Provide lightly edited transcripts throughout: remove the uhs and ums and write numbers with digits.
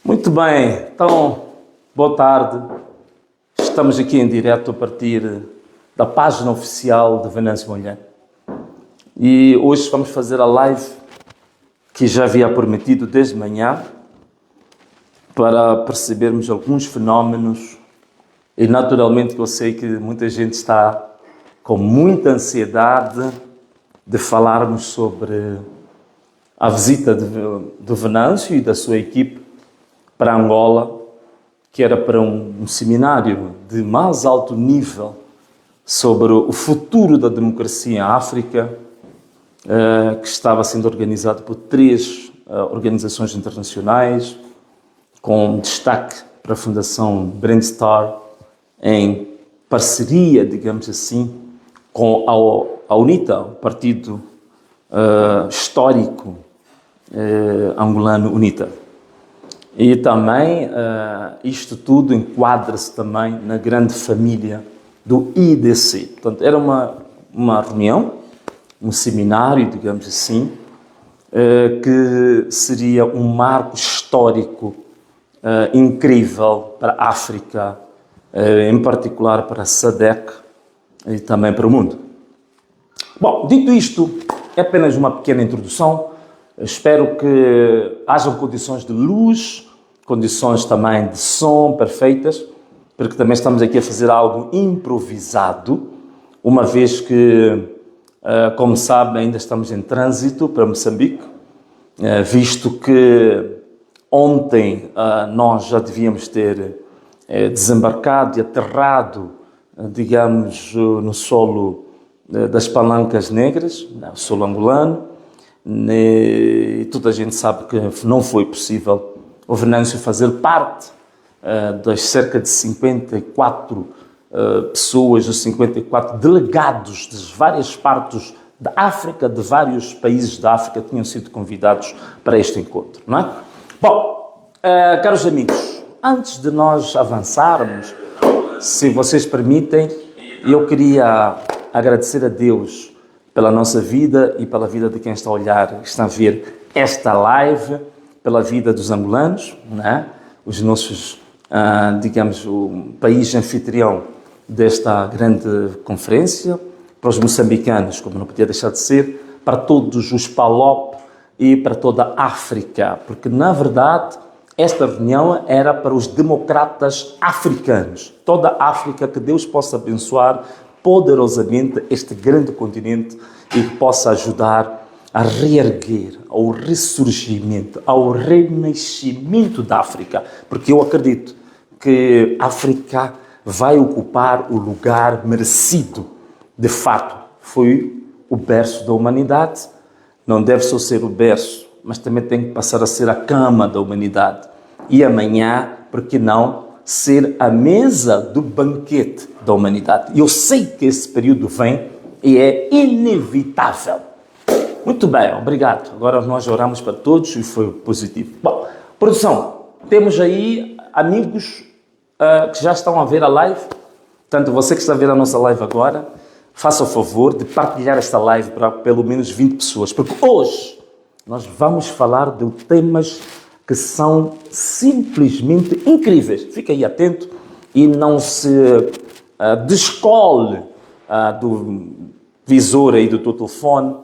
Muito bem, então, boa tarde. Estamos aqui em direto a partir da página oficial de Venâncio Mondlane. E hoje vamos fazer a live que já havia prometido desde manhã para percebermos alguns fenómenos. E naturalmente eu sei que muita gente está com muita ansiedade de falarmos sobre a visita do Venâncio e da sua equipe para Angola, que era para um seminário de mais alto nível sobre o futuro da democracia em África, que estava sendo organizado por 3 organizações internacionais, com destaque para a Fundação Brandstar, em parceria, digamos assim, com a UNITA, o partido histórico angolano UNITA. E também isto tudo enquadra-se também na grande família do IDC. Portanto, era uma reunião, um seminário, digamos assim, que seria um marco histórico incrível para a África, em particular para a SADC e também para o mundo. Bom, dito isto, é apenas uma pequena introdução. Espero que hajam condições de luz, condições também de som perfeitas, porque também estamos aqui a fazer algo improvisado, uma vez que, como sabem, ainda estamos em trânsito para Moçambique, visto que ontem nós já devíamos ter desembarcado e aterrado, digamos, no solo das Palancas Negras, no solo angolano, e toda a gente sabe que não foi possível o Venâncio fazer parte das cerca de 54 pessoas, os 54 delegados de várias partes da África, de vários países da África, que tinham sido convidados para este encontro, não é? Bom, caros amigos, antes de nós avançarmos, se vocês permitem, eu queria agradecer a Deus pela nossa vida e pela vida de quem está a olhar, está a ver esta live, pela vida dos angolanos, né? Os nossos, digamos, o país anfitrião desta grande conferência, para os moçambicanos, como não podia deixar de ser, para todos os PALOP e para toda a África, porque, na verdade, esta reunião era para os democratas africanos, toda a África, que Deus possa abençoar poderosamente este grande continente e que possa ajudar a reerguer, ao ressurgimento, ao renascimento da África. Porque eu acredito que a África vai ocupar o lugar merecido. De fato, foi o berço da humanidade. Não deve só ser o berço, mas também tem que passar a ser a cama da humanidade. E amanhã, por que não, ser a mesa do banquete da humanidade. E eu sei que esse período vem e é inevitável. Muito bem, obrigado. Agora nós oramos para todos e foi positivo. Bom, produção, temos aí amigos que já estão a ver a live. Portanto, você que está a ver a nossa live agora, faça o favor de partilhar esta live para pelo menos 20 pessoas, porque hoje nós vamos falar de temas que são simplesmente incríveis. Fique aí atento e não se descole do visor aí do teu telefone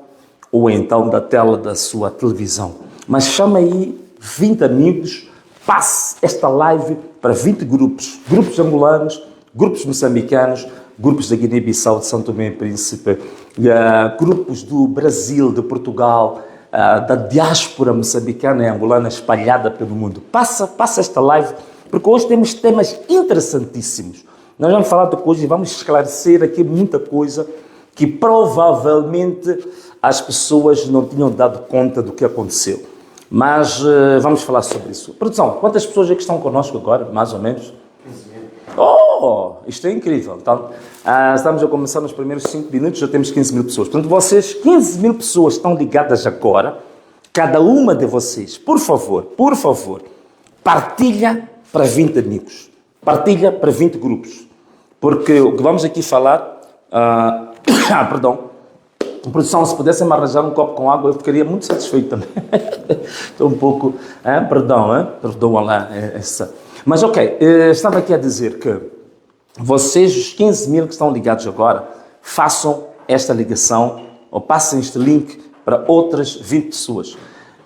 ou então da tela da sua televisão. Mas chama aí 20 amigos, passe esta live para 20 grupos. Grupos angolanos, grupos moçambicanos, grupos da Guiné-Bissau, de São Tomé e Príncipe, grupos do Brasil, de Portugal, da diáspora moçambicana e angolana espalhada pelo mundo. Passa esta live, porque hoje temos temas interessantíssimos. Nós vamos falar de coisas e vamos esclarecer aqui muita coisa que provavelmente as pessoas não tinham dado conta do que aconteceu. Mas vamos falar sobre isso. Produção, quantas pessoas é que estão connosco agora, mais ou menos? 15 mil. Oh, isto é incrível. Então, estamos a começar nos primeiros 5 minutos, já temos 15 mil pessoas. Portanto, vocês, 15 mil pessoas estão ligadas agora. Cada uma de vocês, por favor, partilha para 20 amigos. Partilha para 20 grupos. Porque o que vamos aqui falar Perdão. Produção, se pudessem me arranjar um copo com água, eu ficaria muito satisfeito também. Estou um pouco... Perdoa lá essa... Mas ok, estava aqui a dizer que vocês, os 15 mil que estão ligados agora, façam esta ligação ou passem este link para outras 20 pessoas.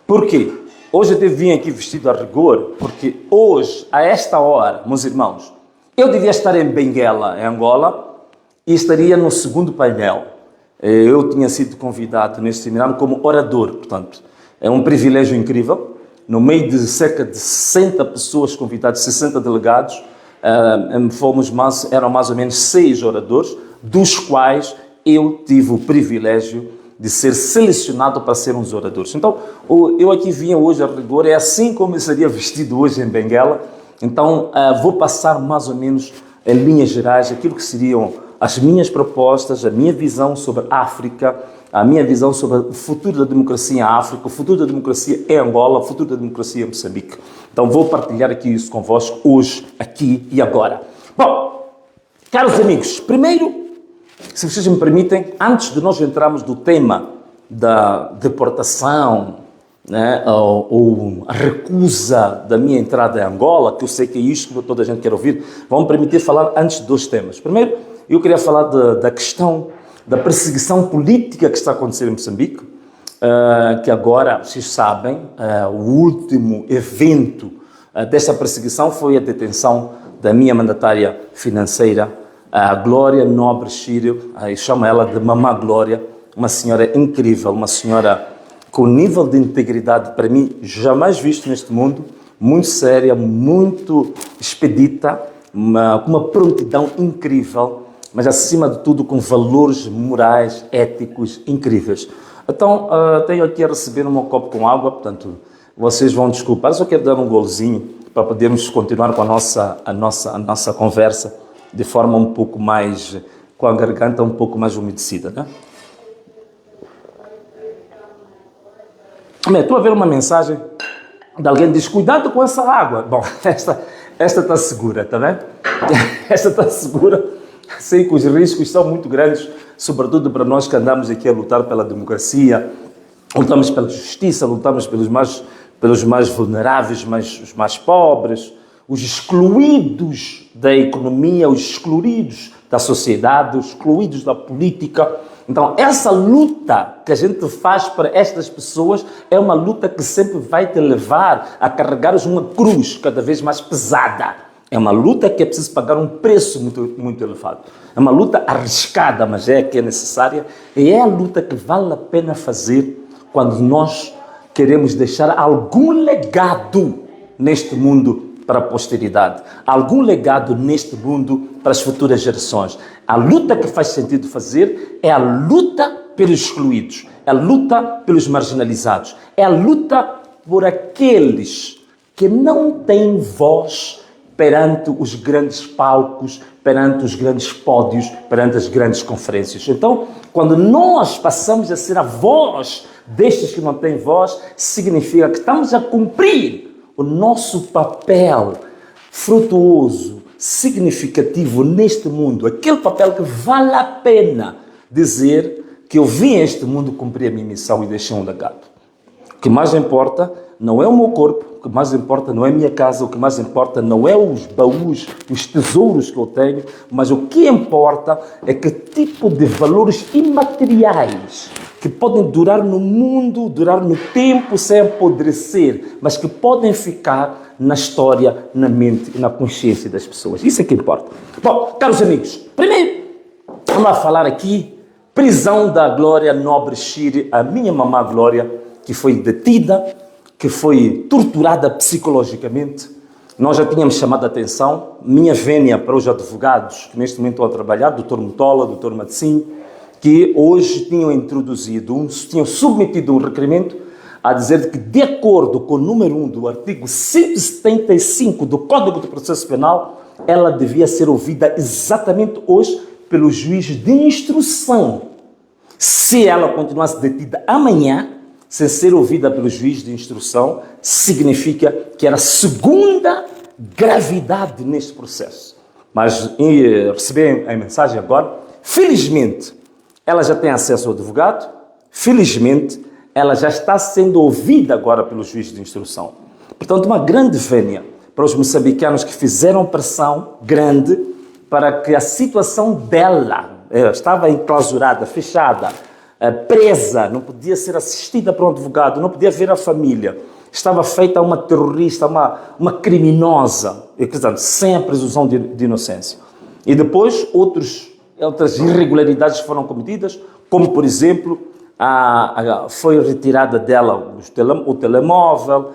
Por quê? Hoje eu vim aqui vestido a rigor, porque hoje, a esta hora, meus irmãos, eu devia estar em Benguela, em Angola, e estaria no segundo painel. Eu tinha sido convidado neste seminário como orador, portanto, é um privilégio incrível. No meio de cerca de 60 pessoas convidadas, 60 delegados, eram mais ou menos 6 oradores, dos quais eu tive o privilégio de ser selecionado para ser um dos oradores. Então, eu aqui vinha hoje a rigor, é assim como eu seria vestido hoje em Benguela. Então, vou passar mais ou menos, em linhas gerais, aquilo que seriam as minhas propostas, a minha visão sobre a África, a minha visão sobre o futuro da democracia em África, o futuro da democracia em Angola, o futuro da democracia em Moçambique. Então, vou partilhar aqui isso convosco hoje, aqui e agora. Bom, caros amigos, primeiro, se vocês me permitem, antes de nós entrarmos no tema da deportação, né, ou a recusa da minha entrada em Angola, que eu sei que é isto que toda a gente quer ouvir, vão me permitir falar antes de 2 temas. Primeiro, eu queria falar da questão da perseguição política que está a acontecer em Moçambique, que agora, vocês sabem, o último evento desta perseguição foi a detenção da minha mandatária financeira, a Glória Nobre Chírio, eu chamo ela de Mamã Glória, uma senhora incrível, uma senhora com nível de integridade, para mim, jamais visto neste mundo, muito séria, muito expedita, com uma prontidão incrível, mas acima de tudo com valores morais, éticos incríveis. Então, tenho aqui a receber um copo com água, portanto, vocês vão desculpar, eu só quero dar um golzinho para podermos continuar com a nossa conversa de forma um pouco mais, com a garganta um pouco mais umedecida, né? Estou a ver uma mensagem de alguém que diz, cuidado com essa água. Bom, esta está segura, está vendo? Esta está segura. Sei que os riscos são muito grandes, sobretudo para nós que andamos aqui a lutar pela democracia, lutamos pela justiça, lutamos pelos mais vulneráveis, os mais pobres, os excluídos da economia, os excluídos da sociedade, os excluídos da política. Então, essa luta que a gente faz para estas pessoas é uma luta que sempre vai te levar a carregares uma cruz cada vez mais pesada. É uma luta que é preciso pagar um preço muito, muito elevado. É uma luta arriscada, mas é a que é necessária. E é a luta que vale a pena fazer quando nós queremos deixar algum legado neste mundo para a posteridade, algum legado neste mundo para as futuras gerações. A luta que faz sentido fazer é a luta pelos excluídos, é a luta pelos marginalizados, é a luta por aqueles que não têm voz perante os grandes palcos, perante os grandes pódios, perante as grandes conferências. Então, quando nós passamos a ser a voz destes que não têm voz, significa que estamos a cumprir o nosso papel frutuoso, significativo neste mundo, aquele papel que vale a pena dizer que eu vim a este mundo cumprir a minha missão e deixei um legado. O que mais importa não é o meu corpo, o que mais importa não é a minha casa, o que mais importa não é os baús, os tesouros que eu tenho, mas o que importa é que tipo de valores imateriais que podem durar no mundo, durar no tempo sem apodrecer, mas que podem ficar na história, na mente e na consciência das pessoas. Isso é que importa. Bom, caros amigos, primeiro, vamos lá falar aqui, prisão da Glória Nobre Chírio, a minha mamã Glória, que foi detida, que foi torturada psicologicamente. Nós já tínhamos chamado a atenção, minha vénia para os advogados que neste momento estão a trabalhar, Dr. Mutola, Dr. Matsim, que hoje tinham submetido um requerimento a dizer que, de acordo com o número 1 do artigo 175 do Código de Processo Penal, ela devia ser ouvida exatamente hoje pelo juiz de instrução. Se ela continuasse detida amanhã, sem ser ouvida pelo juiz de instrução, significa que era a segunda gravidade neste processo. Mas recebi a mensagem agora, felizmente, Ela já tem acesso ao advogado. Felizmente, ela já está sendo ouvida agora pelo juiz de instrução. Portanto, uma grande vénia para os moçambicanos que fizeram pressão grande para que a situação dela estava enclausurada, fechada, presa, não podia ser assistida por um advogado, não podia ver a família. Estava feita uma terrorista, uma criminosa, sem a presunção de inocência. E depois outras irregularidades foram cometidas, como, por exemplo, foi retirada dela o telemóvel,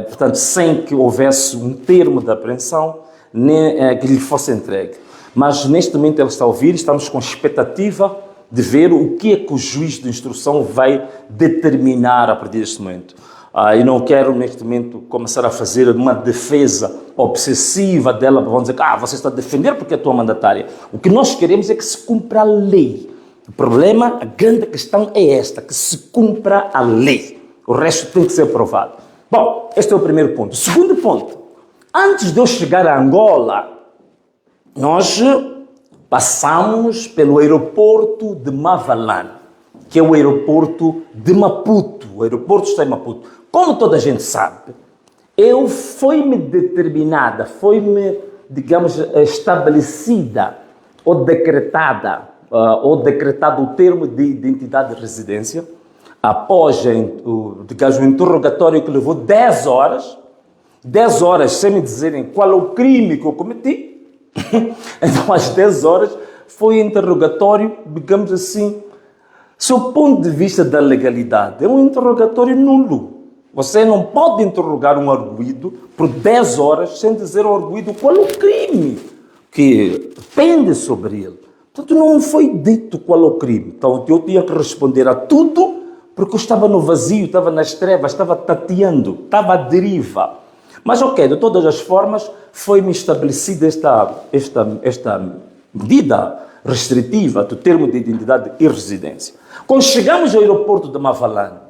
portanto, sem que houvesse um termo de apreensão, nem que lhe fosse entregue. Mas, neste momento, ela está a ouvir, estamos com expectativa de ver o que é que o juiz de instrução vai determinar a partir deste momento. E não quero, neste momento, começar a fazer uma defesa obsessiva dela, vão dizer que você está a defender porque é a tua mandatária. O que nós queremos é que se cumpra a lei. O problema, a grande questão é esta, que se cumpra a lei. O resto tem que ser aprovado. Bom, este é o primeiro ponto. O segundo ponto, antes de eu chegar a Angola, nós passamos pelo aeroporto de Mavalane, que é o aeroporto de Maputo. O aeroporto está em Maputo. Como toda a gente sabe, foi-me determinada, foi-me, digamos, estabelecida ou decretado o termo de identidade de residência após digamos, o interrogatório que levou 10 horas sem me dizerem qual é o crime que eu cometi. Então, às 10 horas, foi interrogatório, digamos assim, sob o ponto de vista da legalidade, é um interrogatório nulo. Você não pode interrogar um arguido por 10 horas sem dizer ao arguido qual é o crime que pende sobre ele. Portanto, não foi dito qual é o crime. Então, eu tinha que responder a tudo porque eu estava no vazio, estava nas trevas, estava tateando, estava à deriva. Mas, ok, de todas as formas, foi-me estabelecida esta medida restritiva do termo de identidade e residência. Quando chegamos ao aeroporto de Mavalane,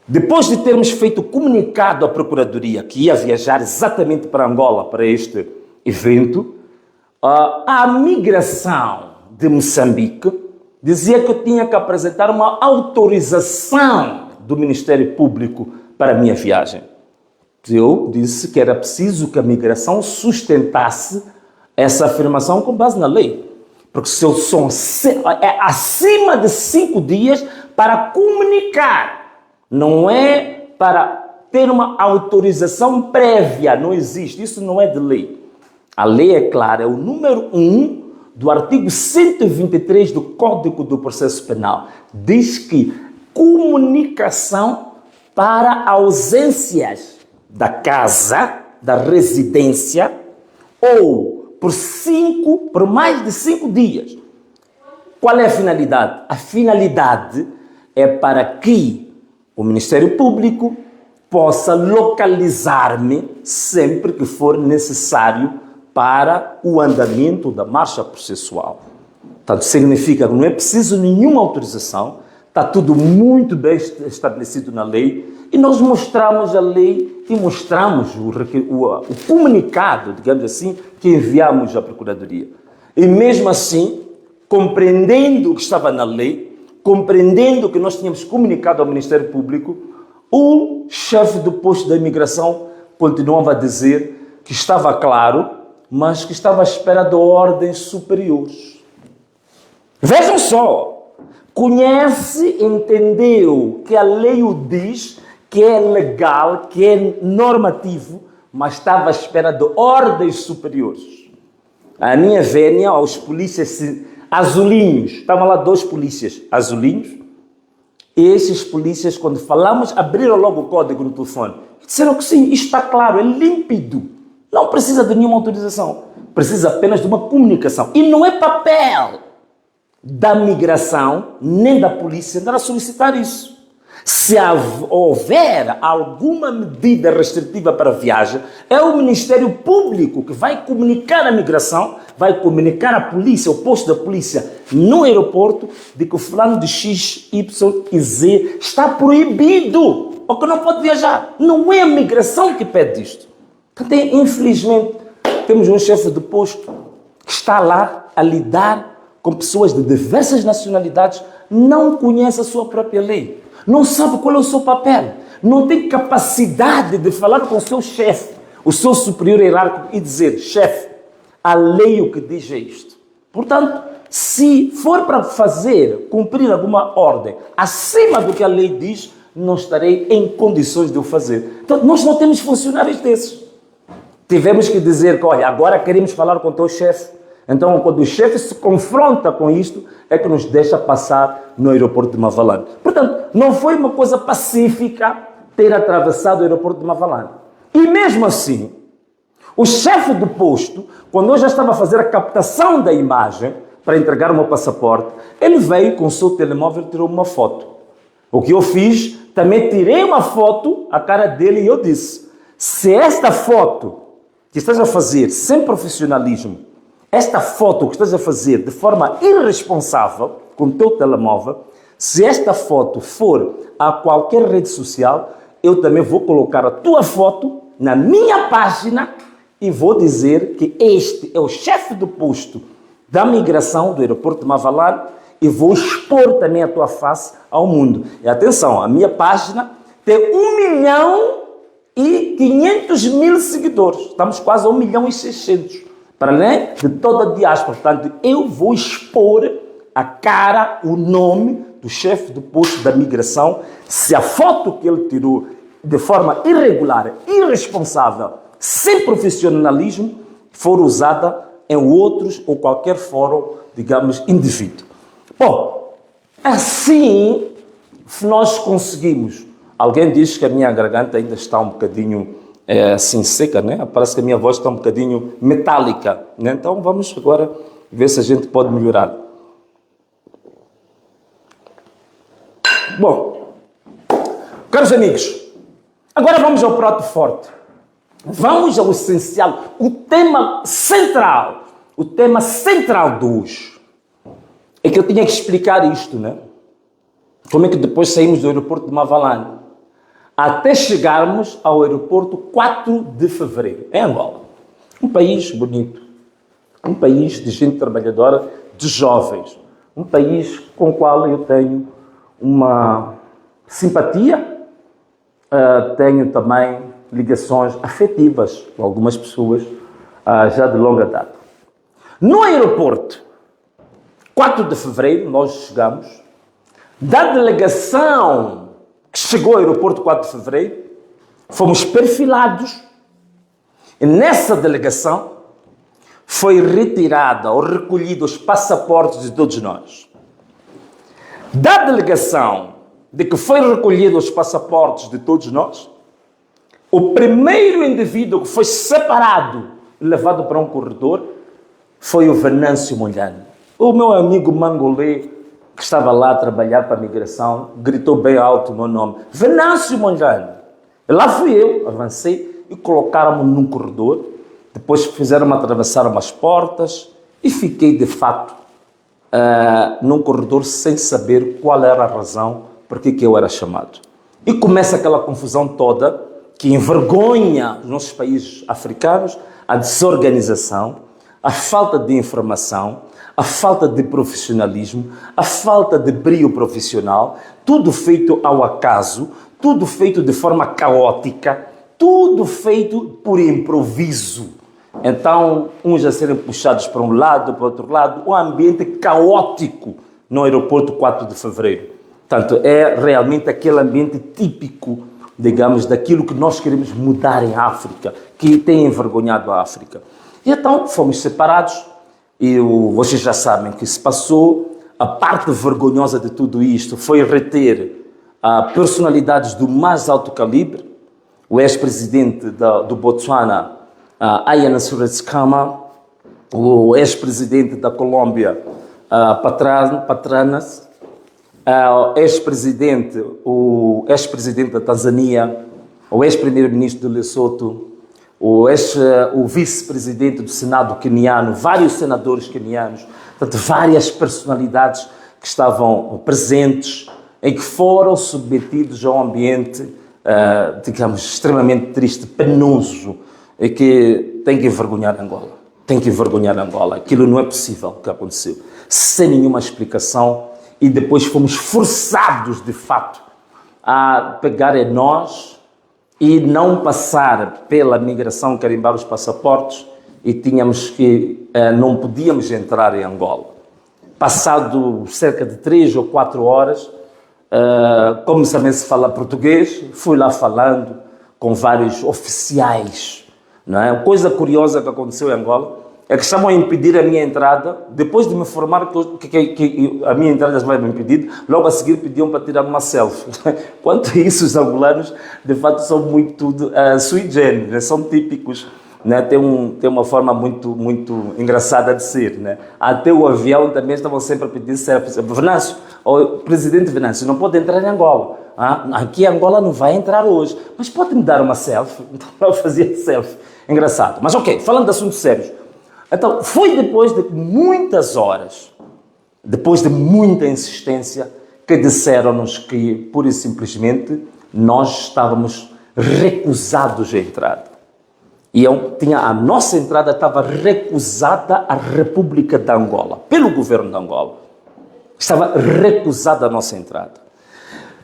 depois de termos feito comunicado à Procuradoria que ia viajar exatamente para Angola, para este evento, a migração de Moçambique dizia que eu tinha que apresentar uma autorização do Ministério Público para a minha viagem. Eu disse que era preciso que a migração sustentasse essa afirmação com base na lei. Porque se eu sou acima de 5 dias para comunicar, não é para ter uma autorização prévia, não existe, isso não é de lei. A lei é clara, é o número 1 do artigo 123 do Código do Processo Penal. Diz que comunicação para ausências da casa, da residência, ou por mais de 5 dias. Qual é a finalidade? A finalidade é para que o Ministério Público possa localizar-me sempre que for necessário para o andamento da marcha processual. Portanto, significa que não é preciso nenhuma autorização, está tudo muito bem estabelecido na lei, e nós mostramos a lei e mostramos o comunicado, digamos assim, que enviamos à Procuradoria. E mesmo assim, compreendendo o que estava na lei, compreendendo que nós tínhamos comunicado ao Ministério Público, o chefe do posto da imigração continuava a dizer que estava claro, mas que estava à espera de ordens superiores. Vejam só, conhece, entendeu que a lei o diz, que é legal, que é normativo, mas estava à espera de ordens superiores. A minha vénia, aos polícias azulinhos, estavam lá 2 polícias azulinhos, e esses polícias, quando falamos, abriram logo o código no telefone. Disseram que sim, isto está claro, é límpido. Não precisa de nenhuma autorização. Precisa apenas de uma comunicação. E não é papel da migração, nem da polícia, andar a solicitar isso. Se houver alguma medida restritiva para a viagem, é o Ministério Público que vai comunicar a migração, vai comunicar a polícia, o posto da polícia no aeroporto, de que o fulano de X, Y e Z está proibido, ou que não pode viajar. Não é a migração que pede isto. Então, infelizmente, temos um chefe de posto que está lá a lidar com pessoas de diversas nacionalidades, não conhece a sua própria lei, não sabe qual é o seu papel, não tem capacidade de falar com o seu chefe, o seu superior hierárquico e dizer: chefe, a lei o que diz é isto. Portanto, se for para cumprir alguma ordem acima do que a lei diz, não estarei em condições de o fazer. Então, nós não temos funcionários desses. Tivemos que dizer que, olha, agora queremos falar com o teu chefe. Então, quando o chefe se confronta com isto, é que nos deixa passar no aeroporto de Mavalane. Portanto, não foi uma coisa pacífica ter atravessado o aeroporto de Mavalane. E mesmo assim, o chefe do posto, quando eu já estava a fazer a captação da imagem para entregar o meu passaporte, ele veio com o seu telemóvel e tirou uma foto. O que eu fiz, também tirei uma foto, a cara dele, e eu disse: se esta foto que estás a fazer sem profissionalismo, esta foto que estás a fazer de forma irresponsável com o teu telemóvel, se esta foto for a qualquer rede social, eu também vou colocar a tua foto na minha página e vou dizer que este é o chefe do posto da migração do aeroporto de Mavalane e vou expor também a tua face ao mundo. E atenção, a minha página tem 1.500.000 seguidores. Estamos quase a 1.600.000. Para além de toda a diáspora. Portanto, eu vou expor a cara, o nome do chefe do posto da migração, se a foto que ele tirou de forma irregular, irresponsável, sem profissionalismo, for usada em outros ou qualquer fórum, digamos, indevido. Bom, assim nós conseguimos. Alguém diz que a minha garganta ainda está um bocadinho assim seca, né? Parece que a minha voz está um bocadinho metálica, né? Então vamos agora ver se a gente pode melhorar. Bom, caros amigos, agora vamos ao prato forte. Vamos ao essencial, o tema central de hoje. É que eu tinha que explicar isto, né? Como é que depois saímos do aeroporto de Mavalane até chegarmos ao aeroporto 4 de fevereiro, em Angola. Um país bonito, um país de gente trabalhadora, de jovens, um país com o qual eu tenho uma simpatia, tenho também ligações afetivas com algumas pessoas já de longa data. No aeroporto 4 de fevereiro, nós chegamos, da delegação que chegou ao aeroporto 4 de fevereiro, fomos perfilados e nessa delegação foi retirada ou recolhido os passaportes de todos nós. Da delegação de que foi recolhido os passaportes de todos nós, o primeiro indivíduo que foi separado e levado para um corredor foi o Venâncio Mondlane. O meu amigo mangolê que estava lá a trabalhar para a migração, gritou bem alto o meu nome: Venâncio Mondlane. E lá fui eu, avancei e colocaram-me num corredor. Depois fizeram-me atravessar umas portas e fiquei, de fato, num corredor sem saber qual era a razão porque que eu era chamado. E começa aquela confusão toda que envergonha os nossos países africanos, a desorganização, a falta de informação, a falta de profissionalismo, a falta de brio profissional, tudo feito ao acaso, tudo feito de forma caótica, tudo feito por improviso. Então, uns a serem puxados para um lado, para o outro lado, um ambiente caótico no aeroporto 4 de fevereiro. Portanto, é realmente aquele ambiente típico, digamos, daquilo que nós queremos mudar em África, que tem envergonhado a África. E então, fomos separados. E vocês já sabem que se passou. A parte vergonhosa de tudo isto foi reter personalidades do mais alto calibre, o ex-presidente do Botsuana, Ayana Suretskama, o ex-presidente da Colômbia, Patranas, o ex-presidente da Tanzânia, o ex-primeiro-ministro do Lesoto, o vice-presidente do Senado queniano, vários senadores quenianos, portanto, várias personalidades que estavam presentes, em que foram submetidos a um ambiente, digamos, extremamente triste, penoso, e que tem que envergonhar Angola. Tem que envergonhar Angola. Aquilo não é possível que aconteceu. sem nenhuma explicação, e depois fomos forçados, de fato, a pegar em nós e não passar pela migração, carimbar os passaportes, e tínhamos que, não podíamos entrar em Angola. Passado cerca de 3 ou 4 horas, como também se fala português, fui lá falando com vários oficiais, não é? Coisa curiosa que aconteceu em Angola é que estavam a impedir a minha entrada, depois de me informar que a minha entrada estava impedida, logo a seguir pediam para tirar uma selfie. Quanto a isso, os angolanos, de fato, são muito sui generis, né? São típicos, né? Tem uma forma muito engraçada de ser, né? Até o avião também estavam sempre a pedir selfies. Venâncio, o presidente Venâncio, não pode entrar em Angola. Aqui Angola não vai entrar hoje, mas pode me dar uma selfie? Então eu fazia selfie. Engraçado. Mas ok, falando de assuntos sérios. Então, foi depois de muitas horas, depois de muita insistência, que disseram-nos que, pura e simplesmente, nós estávamos recusados a entrada. E a nossa entrada estava recusada à República de Angola, pelo governo de Angola. Estava recusada a nossa entrada.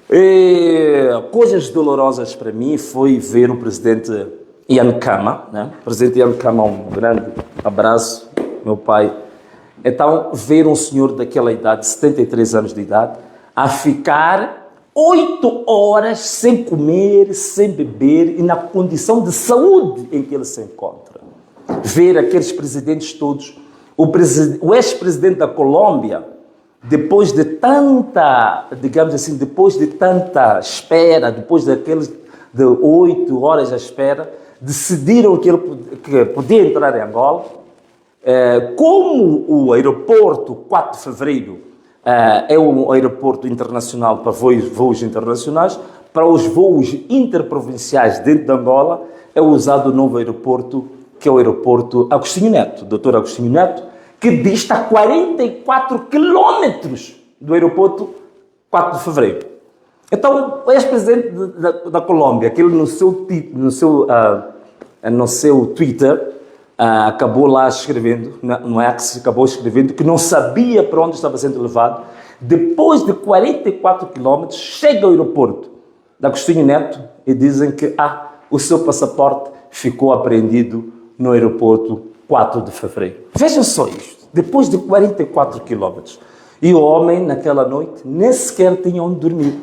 E coisas dolorosas para mim foi ver o presidente Ian Khama, né? O presidente Ian Khama, um grande abraço, meu pai. Então, ver um senhor daquela idade, 73 anos de idade, a ficar 8 horas sem comer, sem beber e na condição de saúde em que ele se encontra. Ver aqueles presidentes todos, o ex-presidente da Colômbia, depois de tanta, digamos assim, depois de tanta espera, depois daqueles de 8 horas à espera, decidiram que ele podia entrar em Angola. Como o aeroporto 4 de Fevereiro é um aeroporto internacional para voos internacionais, para os voos interprovinciais dentro de Angola é usado o novo aeroporto, que é o aeroporto Agostinho Neto, Dr. Agostinho Neto, que dista a 44 quilômetros do aeroporto 4 de Fevereiro. Então, o ex-presidente da Colômbia, que ele no seu Twitter, acabou lá escrevendo, no X, acabou escrevendo que não sabia para onde estava sendo levado. Depois de 44 quilômetros, chega ao aeroporto de Agostinho Neto e dizem que o seu passaporte ficou apreendido no aeroporto 4 de Fevereiro. Vejam só isto, depois de 44 quilômetros. E o homem, naquela noite, nem sequer tinha onde dormir.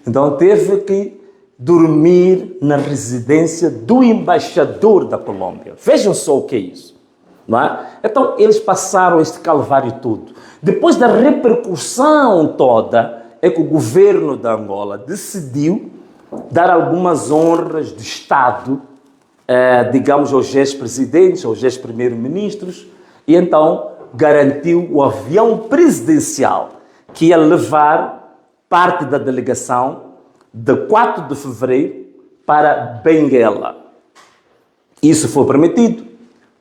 Então teve que dormir na residência do embaixador da Colômbia. Vejam só o que é isso, não é? Então eles passaram este calvário todo. Depois da repercussão toda, é que o governo da Angola decidiu dar algumas honras de Estado, digamos, aos ex-presidentes, aos ex-primeiros-ministros, e então garantiu o avião presidencial que ia levar parte da delegação de 4 de Fevereiro para Benguela. Isso foi permitido,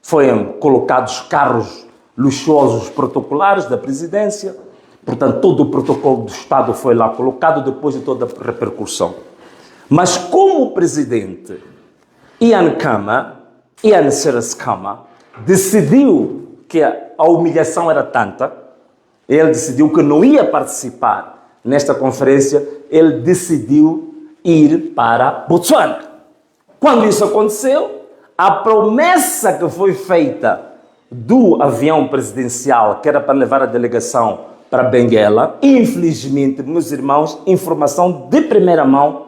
foram colocados carros luxuosos protocolares da presidência, portanto todo o protocolo do Estado foi lá colocado depois de toda a repercussão. Mas como o presidente Ian Seras Khama decidiu que a humilhação era tanta, ele decidiu que não ia participar nesta conferência, ele decidiu ir para Botsuana. Quando isso aconteceu, a promessa que foi feita do avião presidencial, que era para levar a delegação para Benguela, infelizmente, meus irmãos, informação de primeira mão,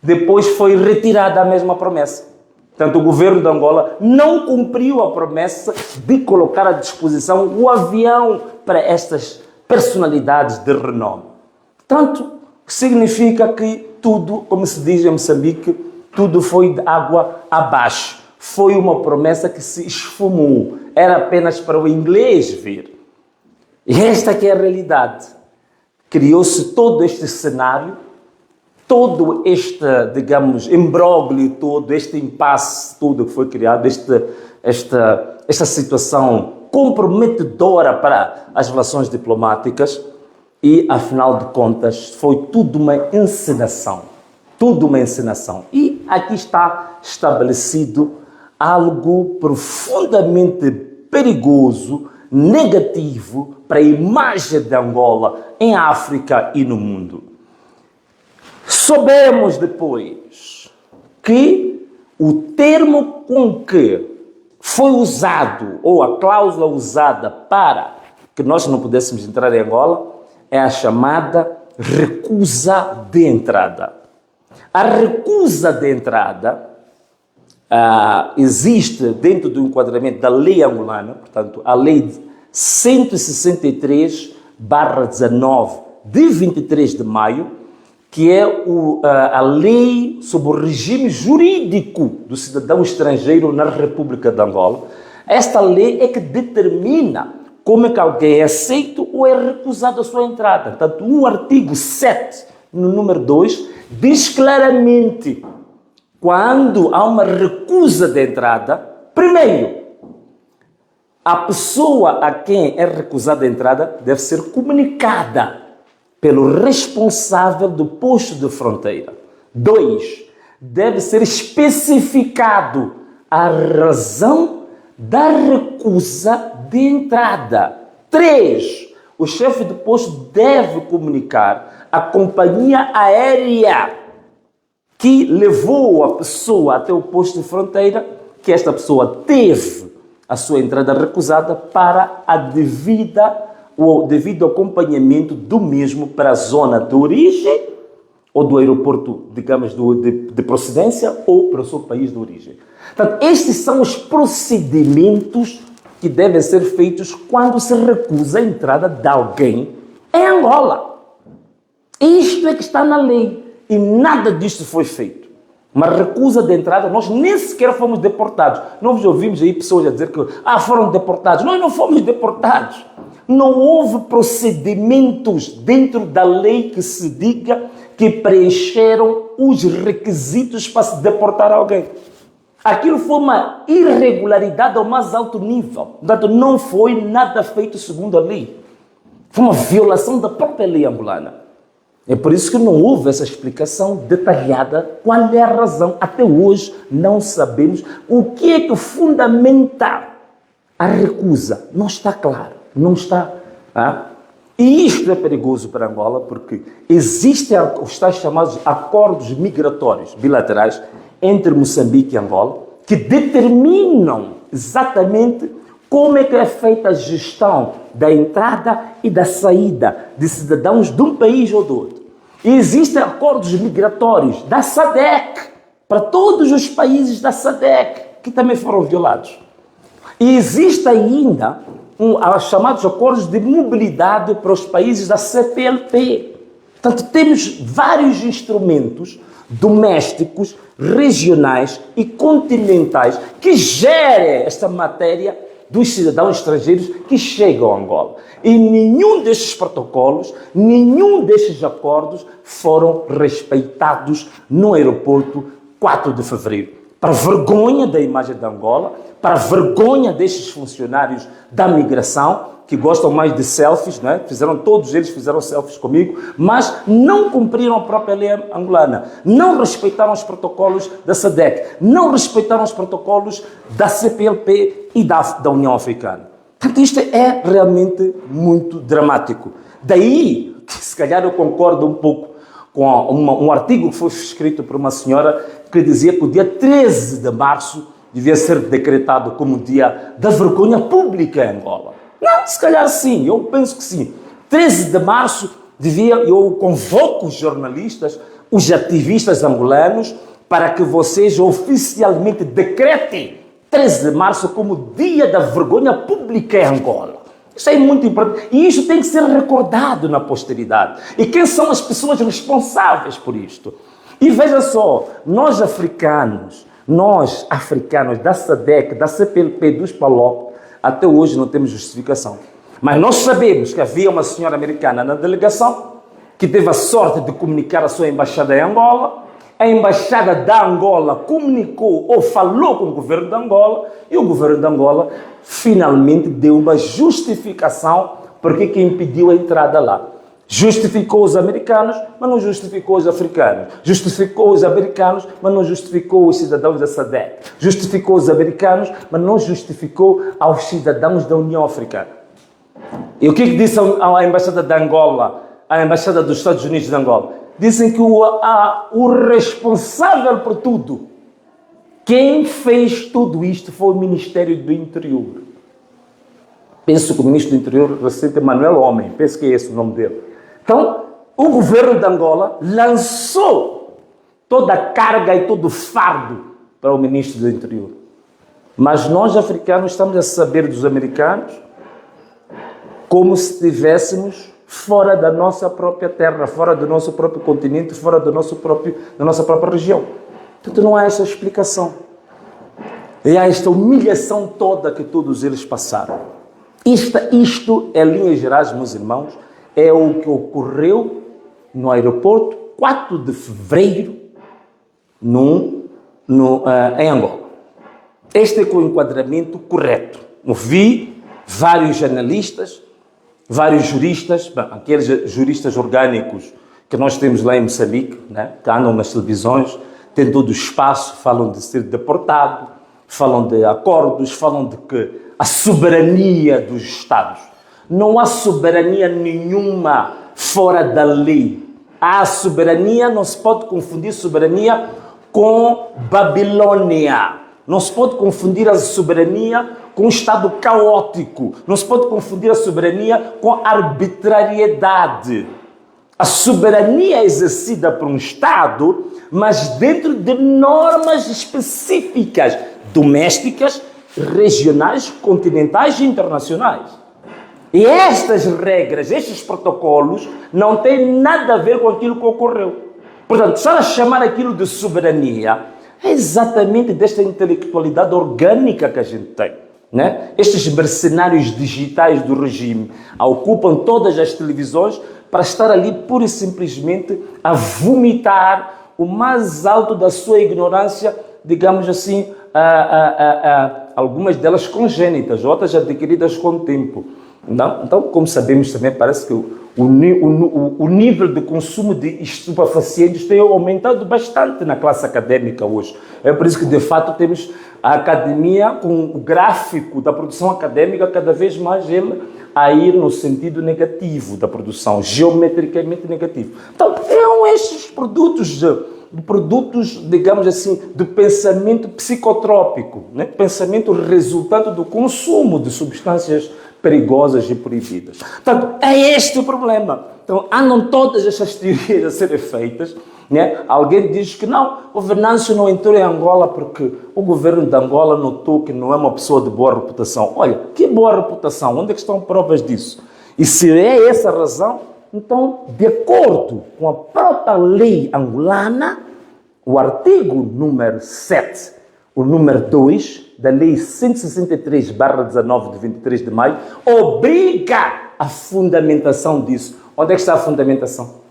depois foi retirada a mesma promessa. Portanto, o governo de Angola não cumpriu a promessa de colocar à disposição o avião para estas personalidades de renome. Portanto, significa que tudo, como se diz em Moçambique, tudo foi de água abaixo. Foi uma promessa que se esfumou. Era apenas para o inglês ver. E esta que é a realidade. Criou-se todo este cenário, todo este, digamos, imbróglio todo, este impasse todo que foi criado, esta situação comprometedora para as relações diplomáticas e, afinal de contas, foi tudo uma encenação. Tudo uma encenação. E aqui está estabelecido algo profundamente perigoso negativo para a imagem de Angola em África e no mundo. Soubemos depois que o termo com que foi usado, ou a cláusula usada para que nós não pudéssemos entrar em Angola, é a chamada recusa de entrada. A recusa de entrada existe dentro do enquadramento da lei angolana, portanto, a lei 163/19 de 23 de maio, que é a lei sobre o regime jurídico do cidadão estrangeiro na República de Angola. Esta lei é que determina como é que alguém é aceito ou é recusado a sua entrada. Portanto, o artigo 7, no número 2, diz claramente quando há uma recusa de entrada, primeiro, a pessoa a quem é recusada a entrada deve ser comunicada pelo responsável do posto de fronteira. 2, deve ser especificado a razão da recusa de entrada. 3, o chefe de posto deve comunicar à companhia aérea que levou a pessoa até o posto de fronteira que esta pessoa teve a sua entrada recusada para o devido acompanhamento do mesmo para a zona de origem ou do aeroporto, digamos, de procedência ou para o seu país de origem. Portanto, estes são os procedimentos que devem ser feitos quando se recusa a entrada de alguém em Angola. Isto é que está na lei e nada disto foi feito. Uma recusa de entrada, nós nem sequer fomos deportados. Nós ouvimos aí pessoas a dizer que foram deportados. Nós não fomos deportados. Não houve procedimentos dentro da lei que se diga que preencheram os requisitos para se deportar alguém. Aquilo foi uma irregularidade ao mais alto nível. Portanto, não foi nada feito segundo a lei. Foi uma violação da própria lei angolana. É por isso que não houve essa explicação detalhada. Qual é a razão? Até hoje não sabemos o que é que fundamenta a recusa. Não está claro. Não está. E isto é perigoso para Angola porque existem os tais chamados acordos migratórios bilaterais entre Moçambique e Angola que determinam exatamente como é que é feita a gestão da entrada e da saída de cidadãos de um país ou do outro. E existem acordos migratórios da SADC para todos os países da SADC que também foram violados. E existe ainda os chamados acordos de mobilidade para os países da CPLP. Portanto, temos vários instrumentos domésticos, regionais e continentais que gerem esta matéria dos cidadãos estrangeiros que chegam a Angola. E nenhum destes protocolos, nenhum destes acordos foram respeitados no aeroporto 4 de fevereiro. Para vergonha da imagem de Angola, para vergonha destes funcionários da migração, que gostam mais de selfies, não é? Todos eles fizeram selfies comigo, mas não cumpriram a própria lei angolana, não respeitaram os protocolos da SADC, não respeitaram os protocolos da CPLP e da União Africana. Portanto, isto é realmente muito dramático. Daí, que se calhar eu concordo um pouco com um artigo que foi escrito por uma senhora que dizia que o dia 13 de março devia ser decretado como dia da vergonha pública em Angola. Não, se calhar sim, eu penso que sim. 13 de março eu convoco os jornalistas, os ativistas angolanos, para que vocês oficialmente decretem 13 de março como dia da vergonha pública em Angola. Isso é muito importante. E isso tem que ser recordado na posteridade. E quem são as pessoas responsáveis por isto? E veja só, nós africanos da SADC, da CPLP, dos PALOP, até hoje não temos justificação. Mas nós sabemos que havia uma senhora americana na delegação que teve a sorte de comunicar a sua embaixada em Angola. A embaixada da Angola comunicou ou falou com o governo de Angola e o governo de Angola finalmente deu uma justificação porque que impediu a entrada lá. Justificou os americanos, mas não justificou os africanos. Justificou os americanos, mas não justificou os cidadãos da SADC. Justificou os americanos, mas não justificou aos cidadãos da União Africana. E o que disse a Embaixada de Angola, a Embaixada dos Estados Unidos de Angola? Dizem que o responsável por tudo, quem fez tudo isto foi o Ministério do Interior. Penso que o Ministro do Interior recente é Manuel Homem, penso que é esse o nome dele. Então, o governo de Angola lançou toda a carga e todo o fardo para o Ministro do Interior. Mas nós, africanos, estamos a saber dos americanos como se estivéssemos fora da nossa própria terra, fora do nosso próprio continente, fora da nossa própria região. Portanto, não há essa explicação. E há esta humilhação toda que todos eles passaram. Isto, em linhas gerais, meus irmãos, é o que ocorreu no aeroporto 4 de fevereiro em Angola. Este é o enquadramento correto. Vi vários jornalistas, vários juristas, aqueles juristas orgânicos que nós temos lá em Moçambique, né, que andam nas televisões, têm todo o espaço, falam de ser deportado, falam de acordos, falam de que a soberania dos Estados. Não há soberania nenhuma fora da lei. A soberania, não se pode confundir soberania com Babilônia. Não se pode confundir a soberania com um Estado caótico. Não se pode confundir a soberania com arbitrariedade. A soberania é exercida por um Estado, mas dentro de normas específicas, domésticas, regionais, continentais e internacionais. E estas regras, estes protocolos, não têm nada a ver com aquilo que ocorreu. Portanto, se ela chamar aquilo de soberania, é exatamente desta intelectualidade orgânica que a gente tem. Né? Estes mercenários digitais do regime ocupam todas as televisões para estar ali pura e simplesmente a vomitar o mais alto da sua ignorância, digamos assim, algumas delas congênitas, outras adquiridas com o tempo. Então, como sabemos também, parece que o nível de consumo de estupefacientes tem aumentado bastante na classe acadêmica hoje. É por isso que, de fato, temos a academia com o gráfico da produção acadêmica cada vez mais ele a ir no sentido negativo da produção, geometricamente negativo. Então, são estes produtos, digamos assim, do pensamento psicotrópico, né? Pensamento resultante do consumo de substâncias perigosas e proibidas. Portanto, é este o problema. Então, andam todas essas teorias a serem feitas. Né? Alguém diz que não, o Venâncio não entrou em Angola porque o governo de Angola notou que não é uma pessoa de boa reputação. Olha, que boa reputação? Onde é que estão provas disso? E se é essa a razão, então, de acordo com a própria lei angolana, o artigo número 7, o número 2 da lei 163/19 de 23 de maio, obriga a fundamentação disso. Onde é que está a fundamentação?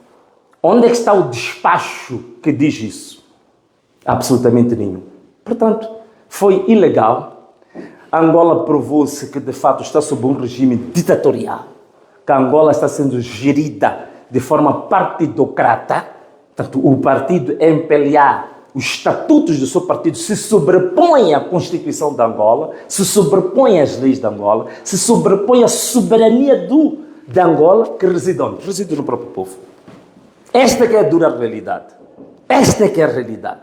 Onde é que está o despacho que diz isso? Absolutamente nenhum. Portanto, foi ilegal. A Angola provou-se que, de fato, está sob um regime ditatorial, que a Angola está sendo gerida de forma partidocrata. Portanto, o partido MPLA, os estatutos do seu partido se sobrepõem à Constituição de Angola, se sobrepõem às leis de Angola, se sobrepõem à soberania de Angola, que reside onde? Reside no próprio povo. Esta que é a dura realidade. Esta que é a realidade.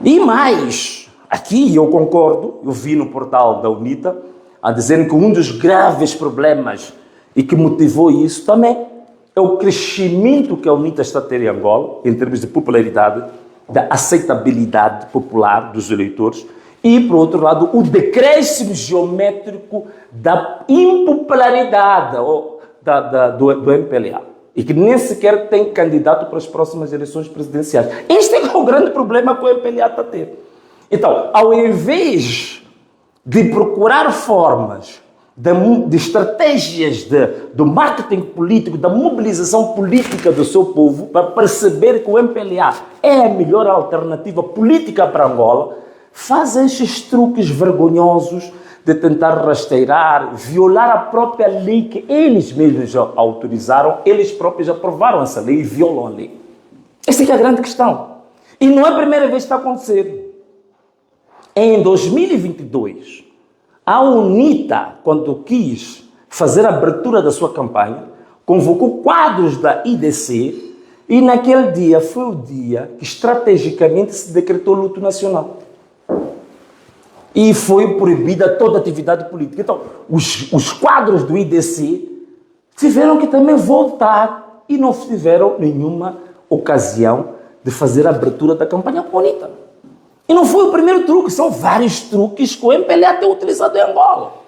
E mais, aqui eu concordo, eu vi no portal da UNITA, a dizer que um dos graves problemas e que motivou isso também é o crescimento que a UNITA está a ter em Angola, em termos de popularidade, da aceitabilidade popular dos eleitores, e, por outro lado, o decréscimo geométrico da impopularidade do MPLA. E que nem sequer tem candidato para as próximas eleições presidenciais. Este é o grande problema que o MPLA está a ter. Então, ao invés de procurar formas de estratégias do marketing político, da mobilização política do seu povo, para perceber que o MPLA é a melhor alternativa política para Angola, fazem estes truques vergonhosos de tentar rasteirar, violar a própria lei que eles mesmos já autorizaram, eles próprios aprovaram essa lei e violam a lei. Essa é a grande questão. E não é a primeira vez que está acontecendo. Em 2022, a UNITA, quando quis fazer a abertura da sua campanha, convocou quadros da IDC e naquele dia foi o dia que estrategicamente se decretou luto nacional. E foi proibida toda atividade política. Então, os quadros do IDC tiveram que também voltar e não tiveram nenhuma ocasião de fazer a abertura da campanha bonita. E não foi o primeiro truque, são vários truques que o MPLA tem utilizado em Angola.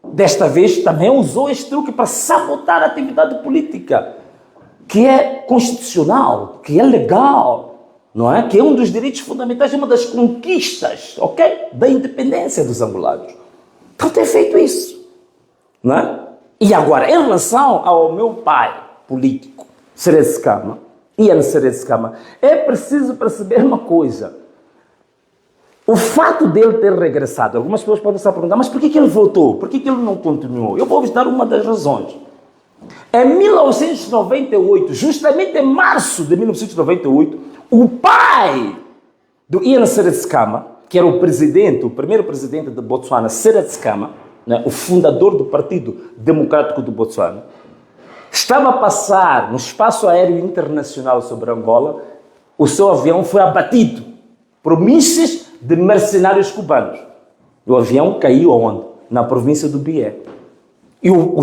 Desta vez também usou este truque para sabotar a atividade política, que é constitucional, que é legal, não é? Que é um dos direitos fundamentais, uma das conquistas, ok? Da independência dos angolanos. Então tem feito isso, não é? E agora, em relação ao meu pai político, Seretse Khama, Ian Seretse Khama, é preciso perceber uma coisa. O fato dele ter regressado, algumas pessoas podem estar a perguntar, mas por que ele voltou? Por que ele não continuou? Eu vou vos dar uma das razões. Em 1998, justamente em março de 1998, o pai do Ian Seretse Khama, que era o primeiro presidente de Botsuana, Seretse Khama, né, o fundador do Partido Democrático do Botsuana, estava a passar no espaço aéreo internacional sobre Angola, o seu avião foi abatido por mísseis de mercenários cubanos. O avião caiu onde? Na província do Bié. E o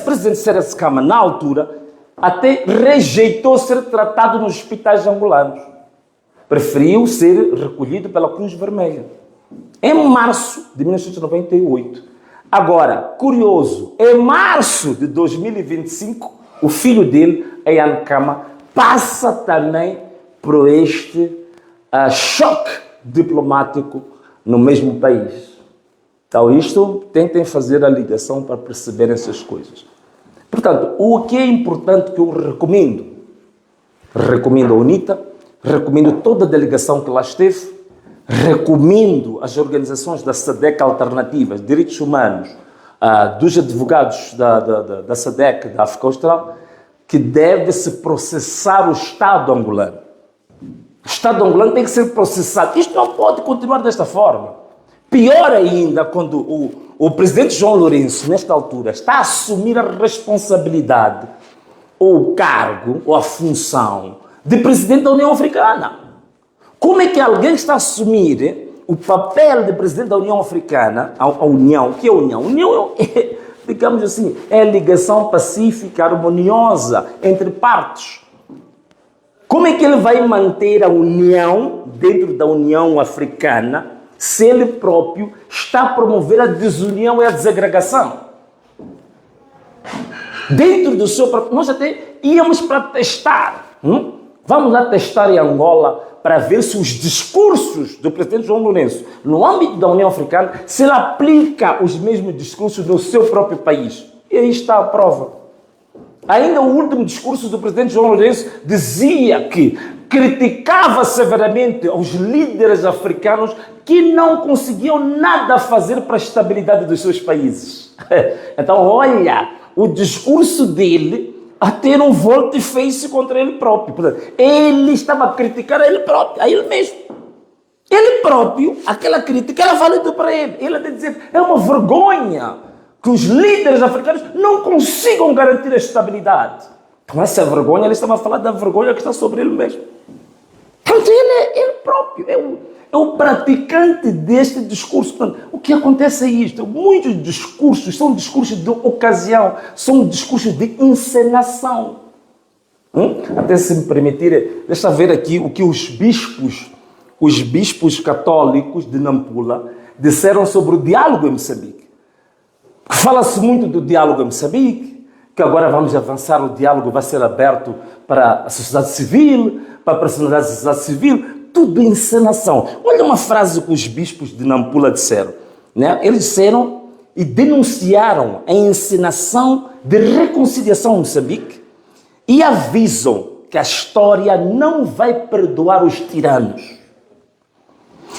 presidente Seretse Khama, na altura, até rejeitou ser tratado nos hospitais angolanos. Preferiu ser recolhido pela Cruz Vermelha. Em março de 1998. Agora, curioso, em março de 2025, o filho dele, Ian Khama, passa também por este choque diplomático no mesmo país. Então, isto, tentem fazer a ligação para perceber essas coisas. Portanto, o que é importante que eu recomendo? Recomendo a UNITA, recomendo toda a delegação que lá esteve, recomendo as organizações da SADC alternativas, direitos humanos, dos advogados da SADC, da África Austral, que deve-se processar o Estado angolano. O Estado angolano tem que ser processado. Isto não pode continuar desta forma. Pior ainda, quando o presidente João Lourenço, nesta altura, está a assumir a responsabilidade, ou o cargo, ou a função de presidente da União Africana. Como é que alguém está a assumir o papel de presidente da União Africana, a União, que é a União? A União é, digamos assim, é a ligação pacífica, harmoniosa entre partes. Como é que ele vai manter a união dentro da União Africana se ele próprio está a promover a desunião e a desagregação? Dentro do seu próprio... Nós até íamos para testar. Vamos lá testar em Angola para ver se os discursos do presidente João Lourenço, no âmbito da União Africana, se ele aplica os mesmos discursos no seu próprio país. E aí está a prova. Ainda o último discurso do presidente João Lourenço dizia que criticava severamente os líderes africanos que não conseguiam nada fazer para a estabilidade dos seus países. Então, olha, o discurso dele a ter um volte-face contra ele próprio. Portanto, ele estava a criticar a ele próprio, a ele mesmo. Ele próprio, aquela crítica, era válida para ele. Ele até dizer, é uma vergonha que os líderes africanos não consigam garantir a estabilidade. Com essa vergonha, ele estava a falar da vergonha que está sobre ele mesmo. Portanto, ele próprio é o praticante deste discurso. Portanto, o que acontece é isto. Muitos discursos são discursos de ocasião, são discursos de encenação. Até se me permitirem, deixa eu ver aqui o que os bispos católicos de Nampula disseram sobre o diálogo em Moçambique. Fala-se muito do diálogo em Moçambique, que agora vamos avançar, o diálogo vai ser aberto para a sociedade civil, para a personalidade da sociedade civil, tudo encenação. Olha uma frase que os bispos de Nampula disseram. Né? Eles disseram e denunciaram a encenação de reconciliação em Moçambique e avisam que a história não vai perdoar os tiranos.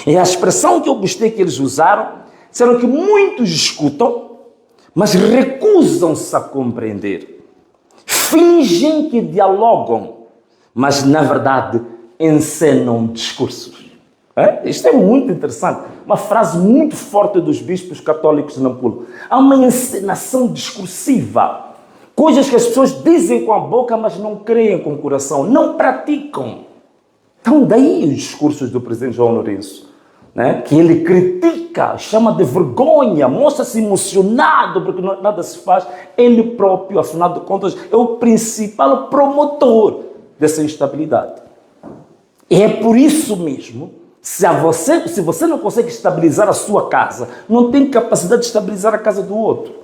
E a expressão que eu gostei que eles usaram, disseram que muitos escutam, mas recusam-se a compreender. Fingem que dialogam, mas na verdade encenam discursos. Isto é muito interessante. Uma frase muito forte dos bispos católicos de Nampula. Há uma encenação discursiva. Coisas que as pessoas dizem com a boca, mas não creem com o coração, não praticam. Então, daí os discursos do presidente João Lourenço, né? Que ele critica, chama de vergonha, mostra-se emocionado porque nada se faz. Ele próprio, afinal de contas, é o principal promotor dessa instabilidade. E é por isso mesmo, se você não consegue estabilizar a sua casa, não tem capacidade de estabilizar a casa do outro.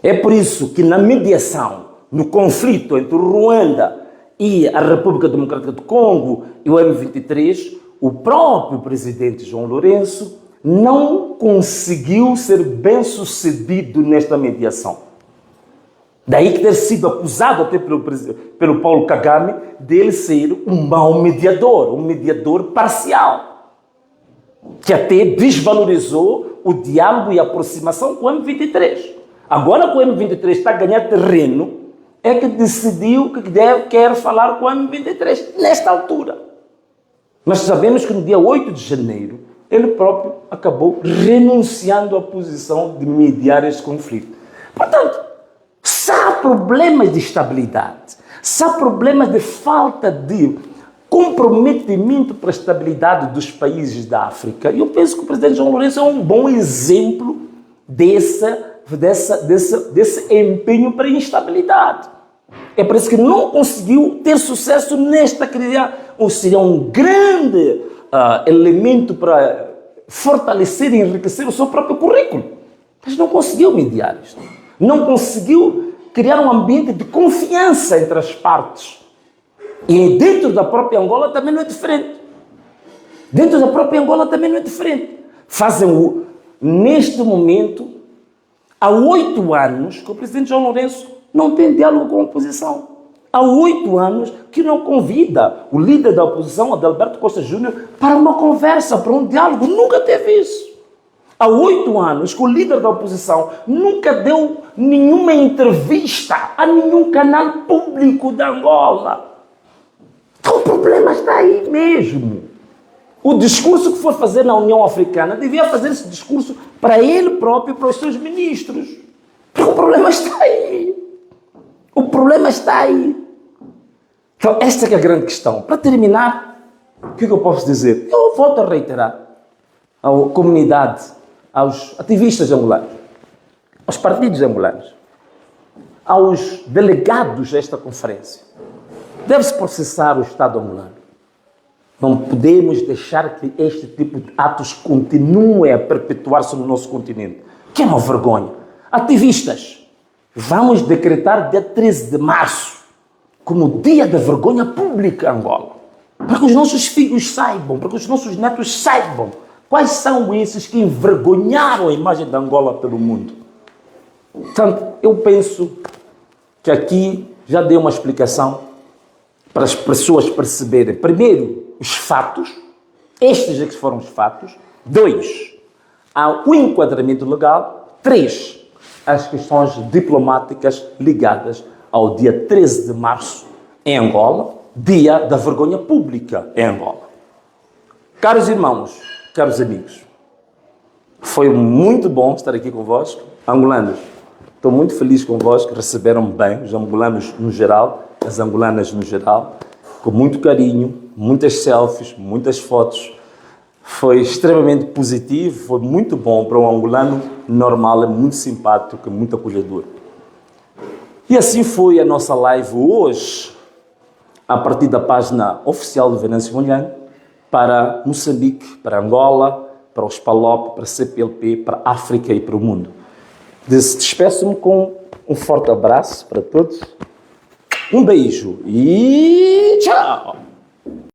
É por isso que na mediação, no conflito entre o Ruanda e a República Democrática do Congo e o M23, o próprio presidente João Lourenço não conseguiu ser bem-sucedido nesta mediação. Daí que ter sido acusado até pelo Paulo Kagame dele ser um mau mediador, um mediador parcial, que até desvalorizou o diálogo e a aproximação com o M23. Agora que o M23 está a ganhar terreno, é que decidiu que quer falar com o M23 nesta altura. Mas sabemos que no dia 8 de janeiro, ele próprio acabou renunciando à posição de mediar este conflito. Portanto, se há problemas de estabilidade, se há problemas de falta de comprometimento para a estabilidade dos países da África, eu penso que o presidente João Lourenço é um bom exemplo desse empenho para a instabilidade. É por isso que não conseguiu ter sucesso nesta criar, ou seria um grande elemento para fortalecer e enriquecer o seu próprio currículo. Mas não conseguiu mediar isto. Não conseguiu criar um ambiente de confiança entre as partes. E dentro da própria Angola também não é diferente. Dentro da própria Angola também não é diferente. Neste momento, há 8 anos que o presidente João Lourenço não tem diálogo com a oposição. Há 8 anos que não convida o líder da oposição, Adalberto Costa Júnior, para uma conversa, para um diálogo. Nunca teve isso. Há 8 anos que o líder da oposição nunca deu nenhuma entrevista a nenhum canal público da Angola. Então o problema está aí mesmo. O discurso que for fazer na União Africana devia fazer esse discurso para ele próprio e para os seus ministros. Porque o problema está aí. O problema está aí. Então, esta é a grande questão. Para terminar, o que eu posso dizer? Eu volto a reiterar à comunidade, aos ativistas angolanos, aos partidos angolanos, aos delegados desta conferência. Deve-se processar o Estado angolano. Não podemos deixar que este tipo de atos continue a perpetuar-se no nosso continente. Que é uma vergonha. Ativistas, vamos decretar dia 13 de março como dia da vergonha pública em Angola. Para que os nossos filhos saibam, para que os nossos netos saibam quais são esses que envergonharam a imagem de Angola pelo mundo. Portanto, eu penso que aqui já dei uma explicação para as pessoas perceberem, primeiro, os fatos, estes é que foram os fatos. 2, o enquadramento legal. 3, as questões diplomáticas ligadas ao dia 13 de março em Angola, dia da vergonha pública em Angola. Caros irmãos, caros amigos, foi muito bom estar aqui convosco. Angolanos, estou muito feliz convosco, receberam bem, os angolanos no geral, as angolanas no geral, com muito carinho, muitas selfies, muitas fotos. Foi extremamente positivo, foi muito bom para um angolano normal, é muito simpático, muito acolhedor. E assim foi a nossa live hoje, a partir da página oficial do Venâncio Mondlane, para Moçambique, para Angola, para os PALOP, para a CPLP, para a África e para o mundo. Despeço-me com um forte abraço para todos, um beijo e tchau!